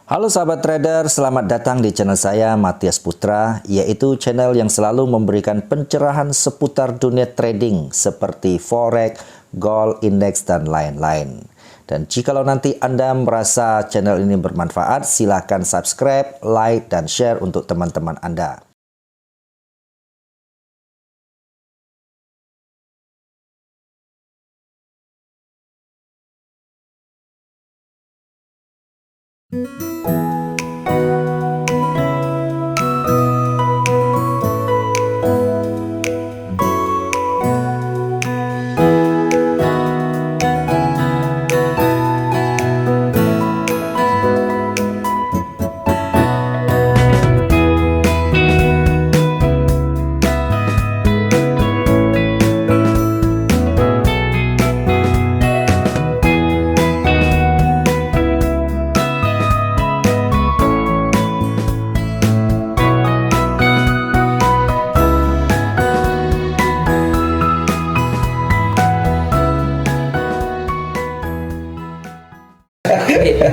Halo sahabat trader, selamat datang di channel saya Matias Putra, yaitu channel yang selalu memberikan pencerahan seputar dunia trading seperti forex, gold, indeks, dan lain-lain. Dan jikalau nanti Anda merasa channel ini bermanfaat, silahkan subscribe, like, dan share untuk teman-teman Anda.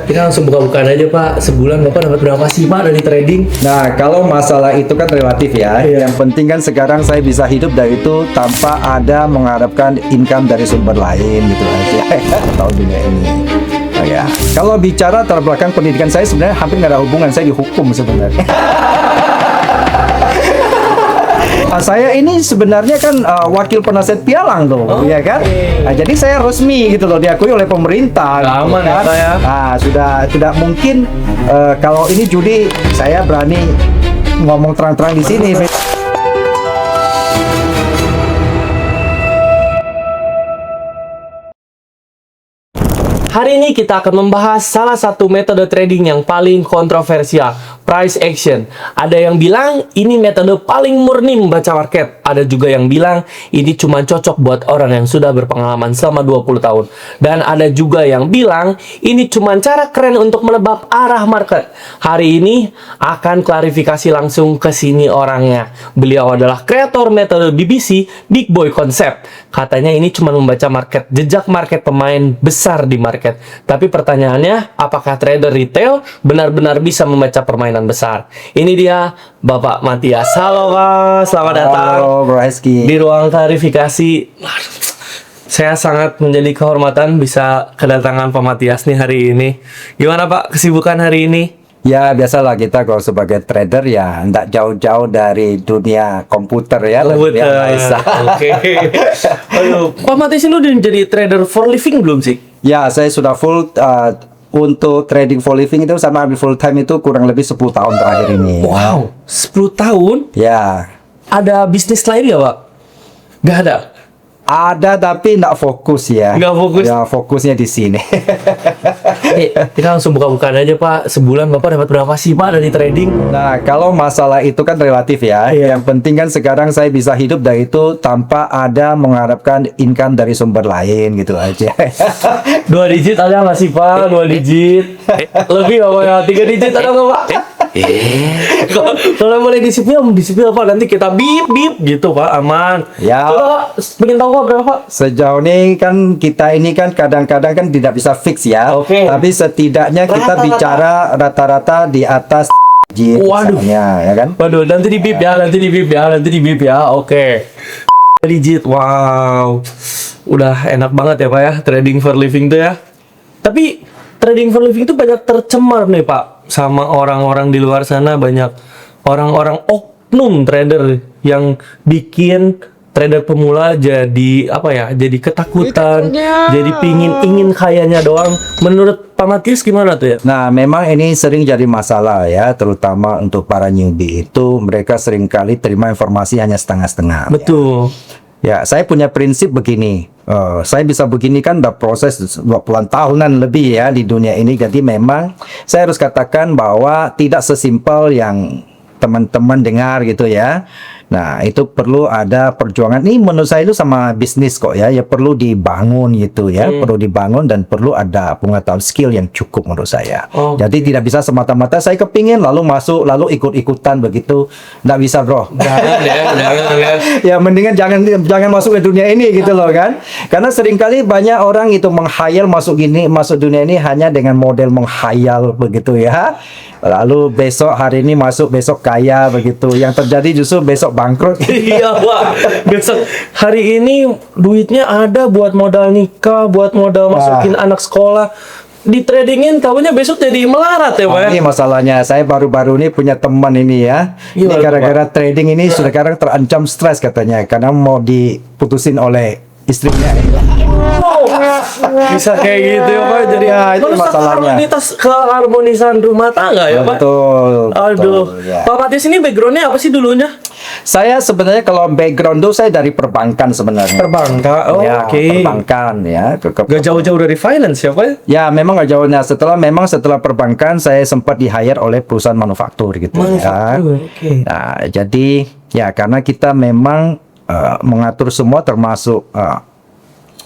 Kita langsung buka-bukaan aja Pak. Sebulan Bapak dapat berapa sih Pak dari trading? Nah, kalau masalah itu kan relatif ya. Iya. Yang penting kan sekarang saya bisa hidup dari itu tanpa ada mengharapkan income dari sumber lain gitu aja. Tahun dunia ini. Nah, ya. Kalau bicara latar belakang pendidikan saya sebenarnya hampir nggak ada hubungan. Saya dihukum sebenarnya. Saya ini sebenarnya kan wakil penasihat pialang tuh, ya kan? Nah, jadi saya resmi gitu loh, diakui oleh pemerintah. Aman ya, Pak, ya? Nah, sudah tidak mungkin kalau ini judi saya berani ngomong terang-terang di sini. Hari ini kita akan membahas salah satu metode trading yang paling kontroversial, price action. Ada yang bilang ini metode paling murni membaca market. Ada juga yang bilang ini cuma cocok buat orang yang sudah berpengalaman selama 20 tahun. Dan ada juga yang bilang ini cuma cara keren untuk menebak arah market. Hari ini akan klarifikasi langsung ke sini orangnya. Beliau adalah kreator metode BBC, Big Boy Concept. Katanya ini cuma membaca market, jejak market pemain besar di market. Tapi pertanyaannya, apakah trader retail benar-benar bisa membaca permainan besar? Ini dia Bapak Matias. Halo Pak, selamat datang. Halo Bro Heski. Di ruang klarifikasi. Saya sangat menjadi kehormatan bisa kedatangan Pak Matias nih hari ini. Gimana Pak kesibukan hari ini? Ya biasalah kita kalau sebagai trader ya tidak jauh-jauh dari dunia komputer ya. Betul. Biasa. Oke. Aduh, Pak Matias ini udah jadi trader for living belum sih? Ya, saya sudah full untuk trading for living itu sama ambil full time itu kurang lebih 10 tahun terakhir ini. Wow, 10 tahun? Ya, Ada bisnis lain nggak Pak? Nggak ada? ada tapi nggak fokus ya. Nggak fokus? Ya, fokusnya di sini. Kita langsung buka-bukaan aja Pak. Sebulan Bapak dapat berapa sih Pak dari trading? Nah, kalau masalah itu kan relatif ya. Iya. Yang penting kan sekarang saya bisa hidup dari itu tanpa ada mengharapkan income dari sumber lain gitu aja. 2 digit ada nggak sih Pak? 2 digit? Lebih apa ya? 3 digit ada nggak Pak? Kalau boleh disipil Pak, nanti kita bip gitu Pak, aman. Ya. Coba Pak, pengen tahu Pak berapa Pak? Sejauh ini kan kita ini kan kadang-kadang kan tidak bisa fix ya. Oke. Tapi setidaknya kita Rata-rata. bicara rata-rata di atas digit Waduh. misalnya, ya kan? Waduh, nanti di bip ya, nanti di bip ya, oke. Digit, wow. Udah enak banget ya Pak ya, trading for living tuh ya. Tapi trading for living itu banyak tercemar nih Pak. Sama orang-orang di luar sana, banyak orang-orang oknum trader yang bikin trader pemula jadi apa ya? Jadi ketakutan, jadi ingin kayanya doang. Menurut Pak Matias gimana tuh ya? Nah, memang ini sering jadi masalah ya, terutama untuk para newbie itu mereka sering kali terima informasi hanya setengah-setengah. Betul. Ya, saya punya prinsip begini. Saya bisa begini kan udah proses 20-an tahunan lebih ya di dunia ini. Jadi memang saya harus katakan bahwa tidak sesimpel yang teman-teman dengar gitu ya. Nah, itu perlu ada perjuangan. Ini menurut saya itu sama bisnis kok ya. Ya perlu dibangun gitu ya. Perlu dibangun dan perlu ada pengetahuan skill yang cukup menurut saya. Jadi tidak bisa semata-mata saya kepingin lalu masuk lalu ikut-ikutan begitu. Nggak bisa, bro. Jangan ya. Ya mendingan jangan masuk ke dunia ini gitu loh kan. Karena seringkali banyak orang itu menghayal masuk dunia ini hanya dengan model menghayal begitu ya. Lalu hari ini masuk, besok kaya begitu. Yang terjadi justru besok bangkrut. Iya, Pak. Besok hari ini duitnya ada buat modal nikah, buat modal masukin anak sekolah. Di tradingin tahunya besok jadi melarat ya, Pak. Ini masalahnya, saya baru-baru ini punya teman ini ya. Ini Gimana, gara-gara trading ini sekarang terancam stres katanya karena mau diputusin oleh istrinya. Bisa kayak gitu ya, Pak. Jadi Ya, itu merusak masalahnya. keharmonisan rumah tangga ya, Pak. Betul. Aduh. betul, ya. Pak Matias ini backgroundnya apa sih dulunya? Saya sebenarnya kalau background tuh saya dari perbankan sebenarnya. Perbankan. Oh, Ya, oke. perbankan ya. Gak jauh-jauh dari finance ya, Pak? Ya, memang nggak jauhnya. Setelah perbankan saya sempat di-hire oleh perusahaan manufaktur gitu ya. Oke. Nah, jadi ya karena kita memang mengatur semua termasuk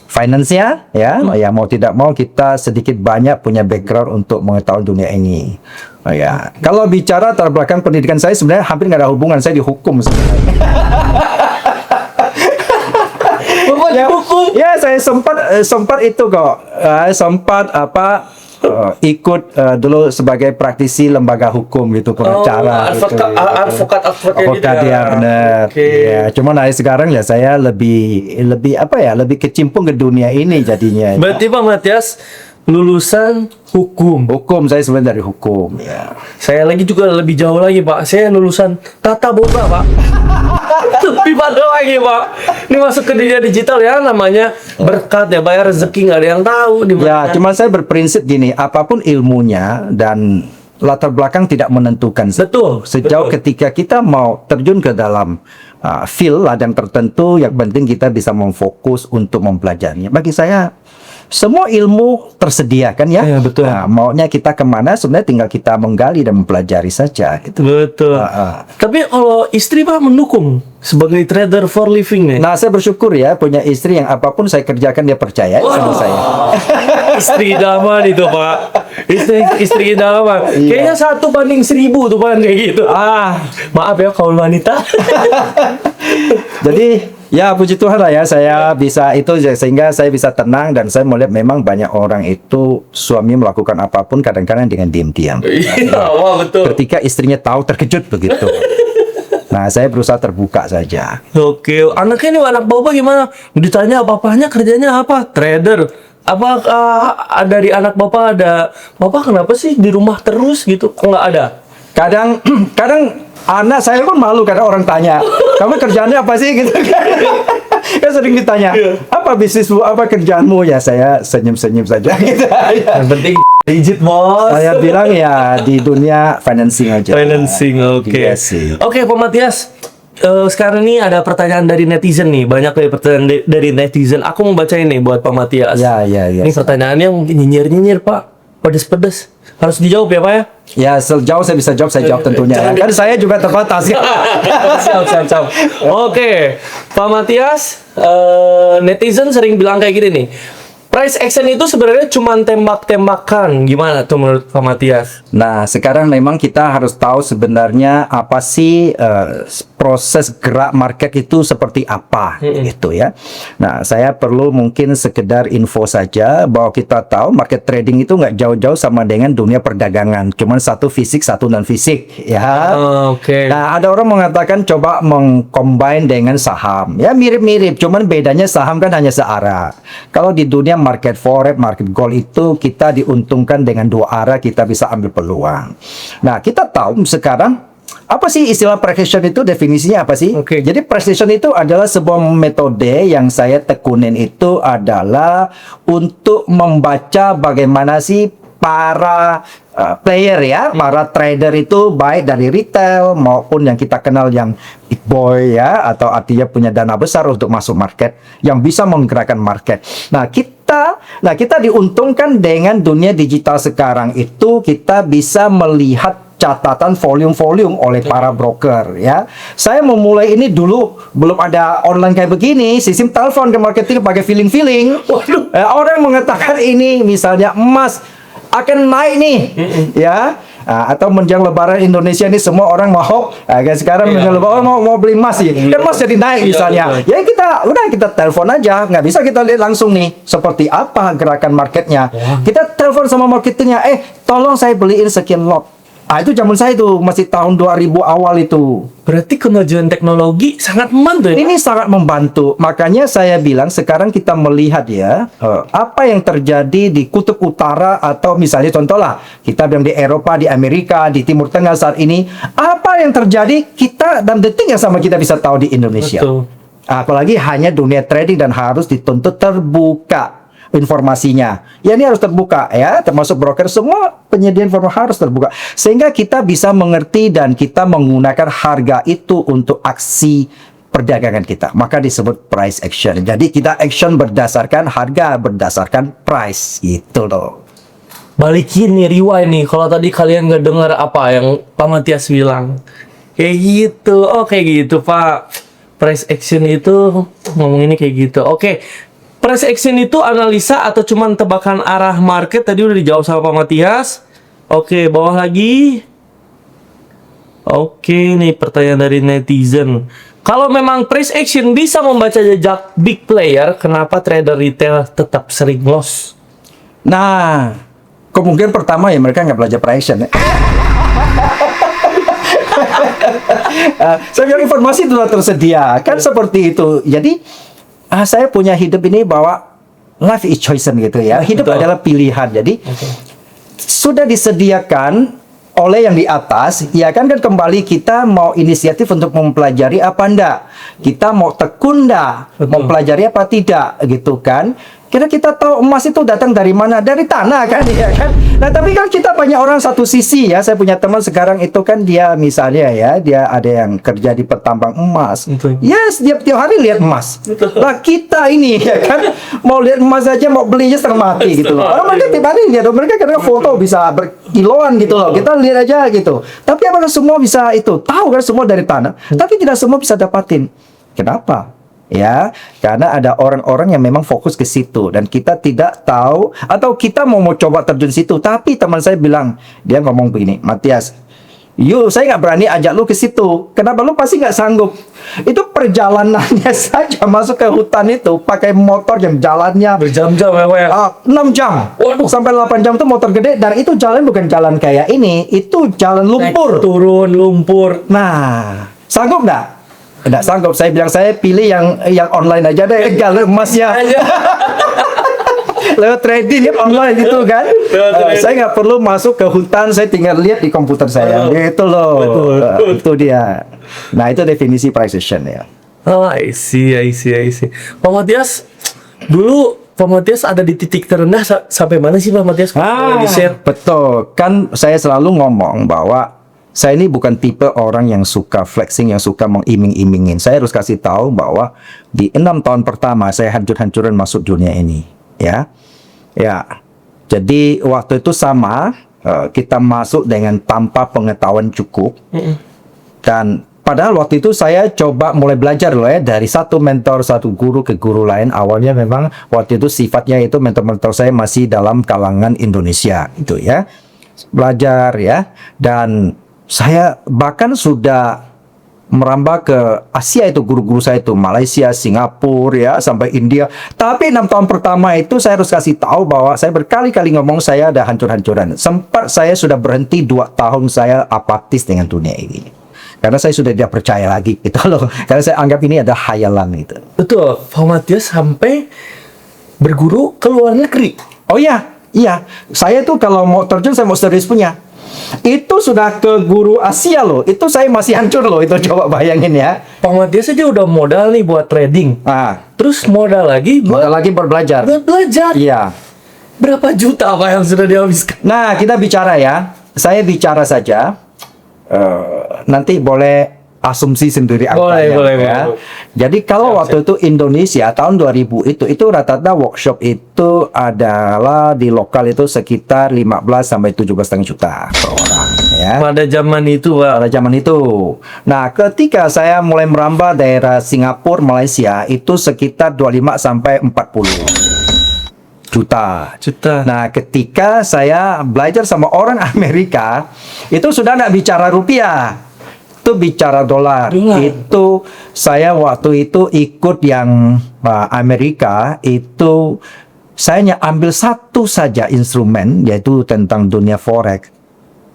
finance-nya ya. Ya mau tidak mau kita sedikit banyak punya background untuk mengetahui dunia ini. Oh, ya. Kalau bicara latar belakang pendidikan saya sebenarnya hampir nggak ada hubungan, saya dihukum sebenarnya. Bapak dihukum? Ya, saya sempat itu kok. Sempat ikut dulu sebagai praktisi lembaga hukum gitu, pengacara gitu. Advokat Advokat gitu ya, benar. Oke. Ya, cuman sekarang ya saya lebih kecimpung ke dunia ini jadinya. Berarti Pak Matias lulusan hukum. Hukum, saya sebenarnya dari hukum. Ya. Saya lagi juga lebih jauh lagi, Pak. Saya lulusan tata boga, Pak. Lebih pada lagi, Pak. Ini masuk ke dunia digital ya, namanya berkat ya, bayar rezeki nggak ada yang tahu di mana. Ya, cuman saya berprinsip gini, apapun ilmunya dan latar belakang tidak menentukan. Betul. Sejauh ketika kita mau terjun ke dalam field ladang tertentu, yang penting kita bisa memfokus untuk mempelajarinya. Bagi saya, semua ilmu tersedia kan ya. Iya, betul. Nah, maunya kita kemana, sebenarnya tinggal kita menggali dan mempelajari saja. Gitu. Betul. Tapi kalau istri Pak mendukung sebagai trader for living nih. Nah, saya bersyukur ya punya istri yang apapun saya kerjakan dia percaya sama saya. Istri idaman itu, Pak. Istri idaman. Kayaknya 1:1000 tuh, Pak, kayak gitu. Maaf ya kaum wanita. Jadi ya puji Tuhan lah ya saya bisa itu sehingga saya bisa tenang dan saya melihat memang banyak orang itu suami melakukan apapun kadang-kadang dengan diam-diam. Iya, wah betul. Ketika istrinya tahu terkejut begitu. Nah, saya berusaha terbuka saja. Oke, anaknya ini anak bapak gimana? Ditanya bapaknya kerjanya apa? Trader. Apakah dari anak bapak ada, bapak kenapa sih di rumah terus gitu? Kok nggak ada? Kadang anak saya pun malu kadang orang tanya, kamu kerjaannya apa sih gitu kan? Kan sering ditanya, apa bisnismu, apa kerjaanmu? Ya saya senyum-senyum saja gitu. Yang penting digit, Bos. Saya bilang ya di dunia financing aja. Financing, oke. Iya sih. Oke, Pak Matias. Sekarang ini ada pertanyaan dari netizen nih, banyak pertanyaan dari netizen. Aku mau bacain nih buat Pak Matias. Ya. Ini pertanyaannya mungkin nyinyir-nyinyir, Pak. Pedes-pedes. Harus dijawab ya, Pak ya? Ya, sejauh saya bisa jawab, saya jawab tentunya. Jangan Kan saya juga terbatas ya. Siap. Oke, Pak Matias, netizen sering bilang kayak gini nih. Price action itu sebenarnya cuma tembak-tembakan. Gimana tuh menurut Pak Matias? Nah, sekarang memang kita harus tahu sebenarnya apa sih proses gerak market itu seperti apa gitu ya. Nah, saya perlu mungkin sekedar info saja bahwa kita tahu market trading itu nggak jauh-jauh sama dengan dunia perdagangan. Cuman satu fisik, satu non fisik ya. Oke. Nah, ada orang mengatakan coba mengcombine dengan saham. Ya mirip-mirip, cuman bedanya saham kan hanya searah. Kalau di dunia market forex, market gold itu kita diuntungkan dengan dua arah, kita bisa ambil peluang. Nah, kita tahu sekarang apa sih istilah precision itu, definisinya apa sih? Oke. Jadi precision itu adalah sebuah metode yang saya tekunin itu adalah untuk membaca bagaimana sih para player ya, para trader itu baik dari retail maupun yang kita kenal yang big boy ya, atau artinya punya dana besar untuk masuk market yang bisa menggerakkan market. Nah, kita diuntungkan dengan dunia digital sekarang itu kita bisa melihat catatan volume-volume oleh para broker ya. Saya memulai ini dulu belum ada online kayak begini, sistem telepon ke marketing pakai feeling-feeling. Orang mengatakan ini misalnya emas akan naik nih, ya. Atau menjelang Lebaran Indonesia ini semua orang mau, sekarang menjelang Lebaran mau beli emas sih, kan emas jadi naik misalnya. Ya kita telepon aja, nggak bisa kita lihat langsung nih seperti apa gerakan marketnya. Kita telepon sama marketingnya, tolong saya beliin sekian lot. Itu zaman saya itu masih tahun 2000 awal itu. Berarti kemajuan teknologi sangat membantu ya? Ini sangat membantu. Makanya saya bilang sekarang kita melihat ya, apa yang terjadi di kutub utara atau misalnya contoh lah, kita bilang di Eropa, di Amerika, di Timur Tengah saat ini, apa yang terjadi kita dan detik yang sama kita bisa tahu di Indonesia. Betul. Apalagi hanya dunia trading dan harus dituntut terbuka informasinya. Ya ini harus terbuka ya, termasuk broker, semua penyedia informasi harus terbuka. Sehingga kita bisa mengerti dan kita menggunakan harga itu untuk aksi perdagangan kita. Maka disebut price action. Jadi kita action berdasarkan harga, berdasarkan price gitu loh. Balikin nih, rewind nih. Kalau tadi kalian nggak dengar apa yang Pak Matias bilang. Kayak gitu. Oh kayak gitu Pak. Price action itu ngomong ini kayak gitu. Oke. Price action itu analisa atau cuman tebakan arah market? Tadi udah dijawab sama Pak Matias. Oke, bawah lagi. Oke, nih pertanyaan dari netizen. Kalau memang price action bisa membaca jejak big player, kenapa trader retail tetap sering loss? Nah, kemungkinan pertama ya mereka nggak belajar price action. Saya bilang informasi itu sudah tersedia, kan seperti itu. Jadi saya punya hidup ini bahwa life is choice gitu ya. Hidup adalah pilihan. Jadi sudah disediakan oleh yang di atas, ya kan kembali kita mau inisiatif untuk mempelajari apa enggak. Kita mau tekun enggak, mempelajari apa tidak gitu kan. Kita tahu emas itu datang dari mana? Dari tanah kan, ya kan? Nah, tapi kan kita banyak orang satu sisi ya. Saya punya teman sekarang itu kan dia misalnya ya, dia ada yang kerja di petambang emas. Yes, dia tiap hari lihat emas. Lah kita ini ya kan mau lihat emas aja mau belinya setengah mati gitu loh. Orang mereka tiap hari lihat, mereka kadang foto bisa berkiloan gitu loh. Kita lihat aja gitu. Tapi apakah semua bisa itu? Tahu kan semua dari tanah, tapi tidak semua bisa dapatin. Kenapa? Ya, karena ada orang-orang yang memang fokus ke situ dan kita tidak tahu, atau kita mau coba terjun situ. Tapi teman saya bilang, dia ngomong begini, Matias, saya nggak berani ajak lu ke situ. Kenapa? Lu pasti nggak sanggup. Itu perjalanannya saja masuk ke hutan itu pakai motor yang jalannya Berjam-jam ya. 6 jam. Sampai 8 jam itu motor gede, dan itu jalan bukan jalan kayak ini, itu jalan lumpur. Naik, turun lumpur. Nah, sanggup nggak? Nggak sanggup. Saya bilang saya pilih yang online aja deh, galak emasnya. Lewat trading ya, online gitu kan. Saya nggak perlu masuk ke hutan, saya tinggal lihat di komputer saya. Gitu loh. Itu dia. Nah, itu definisi price action ya. Oh, I see. Pak Matias, dulu Pak Matias ada di titik terendah sampai mana sih Pak Matias? Betul. Kan saya selalu ngomong bahwa saya ini bukan tipe orang yang suka flexing, yang suka mengiming-imingin. Saya harus kasih tahu bahwa di 6 tahun pertama saya hancur-hancuran masuk dunia ini, ya. Jadi waktu itu sama, kita masuk dengan tanpa pengetahuan cukup. Dan padahal waktu itu saya coba mulai belajar loh ya, dari satu mentor, satu guru ke guru lain. Awalnya memang waktu itu sifatnya itu mentor-mentor saya masih dalam kalangan Indonesia, itu ya. Belajar ya, dan saya bahkan sudah merambah ke Asia itu, guru-guru saya itu Malaysia, Singapura ya, sampai India. Tapi 6 tahun pertama itu saya harus kasih tahu bahwa saya berkali-kali ngomong saya ada hancur-hancuran. Sempat saya sudah berhenti 2 tahun saya apatis dengan dunia ini. Karena saya sudah tidak percaya lagi gitu loh. Karena saya anggap ini ada khayalan itu. Betul, Pak Matias sampai berguru ke luar negeri. Oh iya. Saya tuh kalau mau terjun saya mau serius punya. Itu sudah ke guru Asia loh. Itu saya masih hancur loh. Itu coba bayangin ya. Pak Matias aja udah modal nih buat trading. Terus modal lagi buat belajar. Buat belajar. Iya. Berapa juta Pak yang sudah dihabiskan? Nah, kita bicara ya. Saya bicara saja. Nanti boleh asumsi sendiri Boleh, angkanya, boleh, ya. boleh. Jadi kalau waktu itu Indonesia tahun 2000 itu rata-rata workshop itu adalah di lokal itu sekitar 15 sampai 17,5 juta per orang, ya. Pada zaman itu, Pak. Pada zaman itu. Nah, ketika saya mulai merambah daerah Singapura, Malaysia itu sekitar 25 sampai 40 juta. Nah, ketika saya belajar sama orang Amerika, itu sudah nggak bicara rupiah, itu bicara dolar. Itu saya waktu itu ikut yang Amerika, itu saya hanya ambil satu saja instrumen, yaitu tentang dunia forex,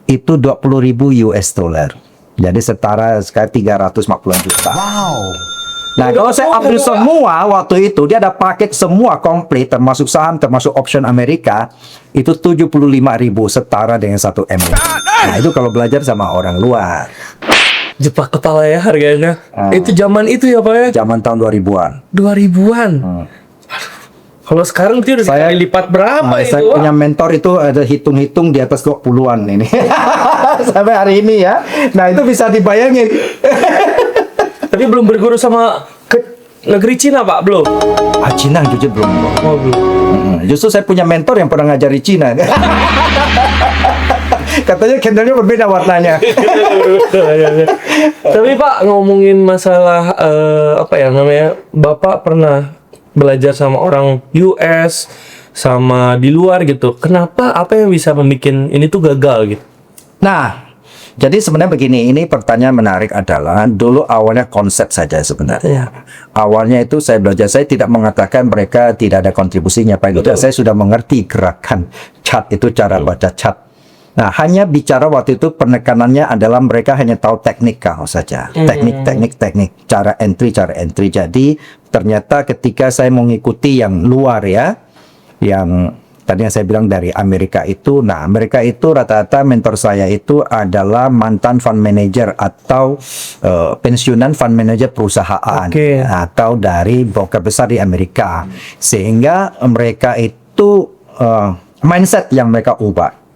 itu 20.000 US dollar. Jadi setara sekitar 350 juta. Wow. Nah, kalau saya ambil semua waktu itu, dia ada paket semua komplit, termasuk saham, termasuk option Amerika, itu 75.000 setara dengan 1 M. Nah, itu kalau belajar sama orang luar. Jepak kepala ya harganya. Itu zaman itu ya, Pak ya? Zaman tahun 2000-an. 2000-an. Kalau sekarang itu udah dikali lipat berapa itu? Saya punya mentor itu ada hitung-hitung di atas 20-an ini. Sampai hari ini ya. Nah, itu bisa dibayangin. Tapi belum berguru sama ke negeri Cina, Pak? Belum? Cina jujur belum. Oh, belum. Justru saya punya mentor yang pernah ngajari Cina. Katanya candlenya berbeda warnanya. Tapi Pak, ngomongin masalah apa ya namanya, Bapak pernah belajar sama orang US, sama di luar gitu. Kenapa, apa yang bisa membuat ini tuh gagal gitu? Nah, jadi sebenarnya begini, ini pertanyaan menarik adalah dulu awalnya konsep saja sebenarnya. Awalnya itu saya belajar, saya tidak mengatakan mereka tidak ada kontribusinya, Pak. Itu saya sudah mengerti gerakan chart itu, cara baca chart. Nah, hanya bicara waktu itu penekanannya adalah mereka hanya tahu teknikal saja. Teknik, cara entry. Jadi, ternyata ketika saya mengikuti yang luar ya, yang tadi yang saya bilang dari Amerika itu, nah Amerika itu rata-rata mentor saya itu adalah mantan fund manager atau pensiunan fund manager perusahaan atau dari broker besar di Amerika, sehingga mereka itu mindset yang mereka ubah.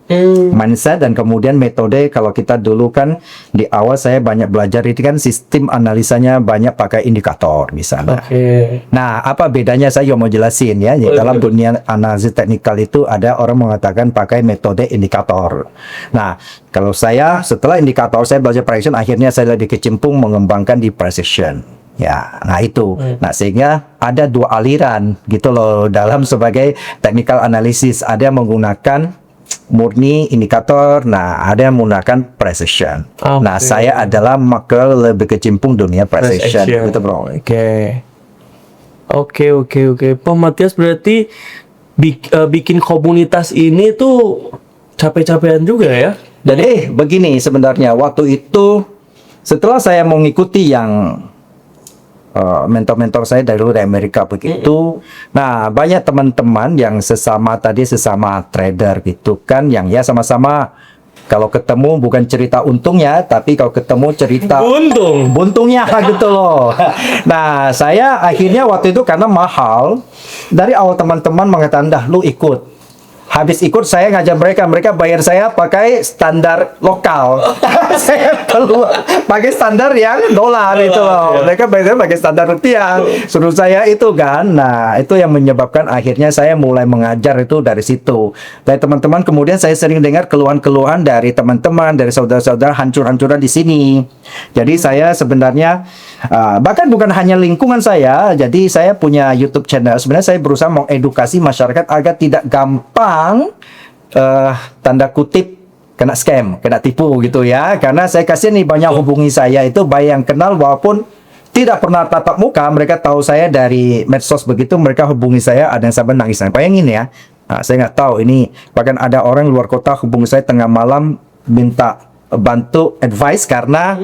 Mindset dan kemudian metode. Kalau kita dulu kan di awal saya banyak belajar itu kan sistem analisanya banyak pakai indikator misalnya. Nah, apa bedanya saya mau jelasin ya. Dalam dunia analisis teknikal itu ada orang mengatakan pakai metode indikator. Nah, kalau saya setelah indikator saya belajar precision, akhirnya saya lebih kecimpung mengembangkan di precision. Ya, nah itu. Nah, sehingga ada dua aliran gitu loh dalam sebagai technical analysis. Ada yang menggunakan murni indikator, nah ada yang menggunakan precision. Nah, saya adalah lebih kecimpung dunia precision. Gitu, bro. Oke. Pak Matias berarti bikin komunitas ini tuh capek-capekan juga ya? Dan begini sebenarnya waktu itu setelah saya mengikuti yang mentor-mentor saya dari Amerika begitu. Nah, banyak teman-teman yang sesama trader gitu kan, yang ya sama-sama kalau ketemu bukan cerita untungnya, tapi kalau ketemu cerita buntungnya gitu loh. Nah, saya akhirnya waktu itu karena mahal, dari awal teman-teman mengatakan, dah lu ikut. Habis ikut saya ngajak mereka bayar saya pakai standar lokal. Saya perlu pakai standar yang dolar itu loh. Mereka bayar saya pakai standar rupiah. Suruh saya itu kan. Nah, itu yang menyebabkan akhirnya saya mulai mengajar itu dari situ. Dari teman-teman, kemudian saya sering dengar keluhan-keluhan dari teman-teman, dari saudara-saudara hancur-hancuran di sini. Jadi saya sebenarnya bahkan bukan hanya lingkungan saya. Jadi saya punya YouTube channel. Sebenarnya saya berusaha mengedukasi masyarakat agar tidak gampang tanda kutip kena scam, kena tipu gitu ya. Karena saya kasih nih banyak hubungi saya itu baik yang kenal walaupun tidak pernah tatap muka, mereka tahu saya dari medsos begitu, mereka hubungi saya, ada yang sampai nangis. Bayangin ya, saya nggak tahu ini, bahkan ada orang luar kota hubungi saya tengah malam minta bantu advice karena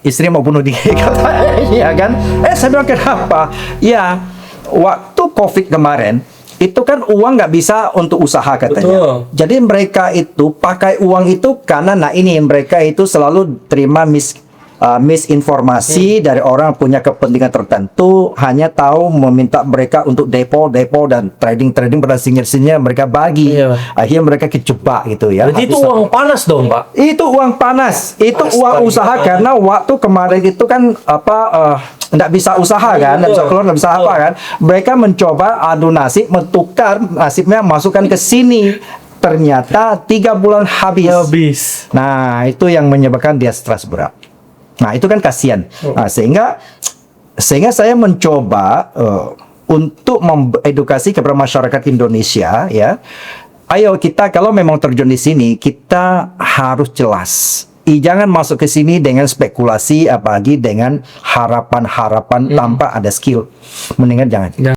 istri mau bunuh diri katanya, ya kan? Saya bilang kenapa? Ya, waktu COVID kemarin itu kan uang nggak bisa untuk usaha katanya. Jadi mereka itu pakai uang itu karena, nah ini mereka itu selalu terima misinformasi dari orang punya kepentingan tertentu, hanya tahu meminta mereka untuk depo dan trading pada senior mereka bagi. Iya. Akhirnya mereka kejebak gitu ya. Berarti itu Habis- uang panas dong, Pak. itu uang panas, itu uang Astaga. usaha, karena waktu kemarin itu kan nggak bisa usaha kan, nggak bisa keluar, nggak bisa apa kan. Mereka mencoba adu nasib, mentukar nasibnya, masukkan ke sini. Ternyata 3 bulan habis. Nah, itu yang menyebabkan dia stres berat. Nah, itu kan kasihan. Nah, sehingga saya mencoba untuk mengedukasi kepada masyarakat Indonesia, ya. Ayo kita kalau memang terjun di sini, kita harus jelas. Jangan masuk ke sini dengan spekulasi, apalagi dengan harapan-harapan tanpa ada skill. Mendingan jangan.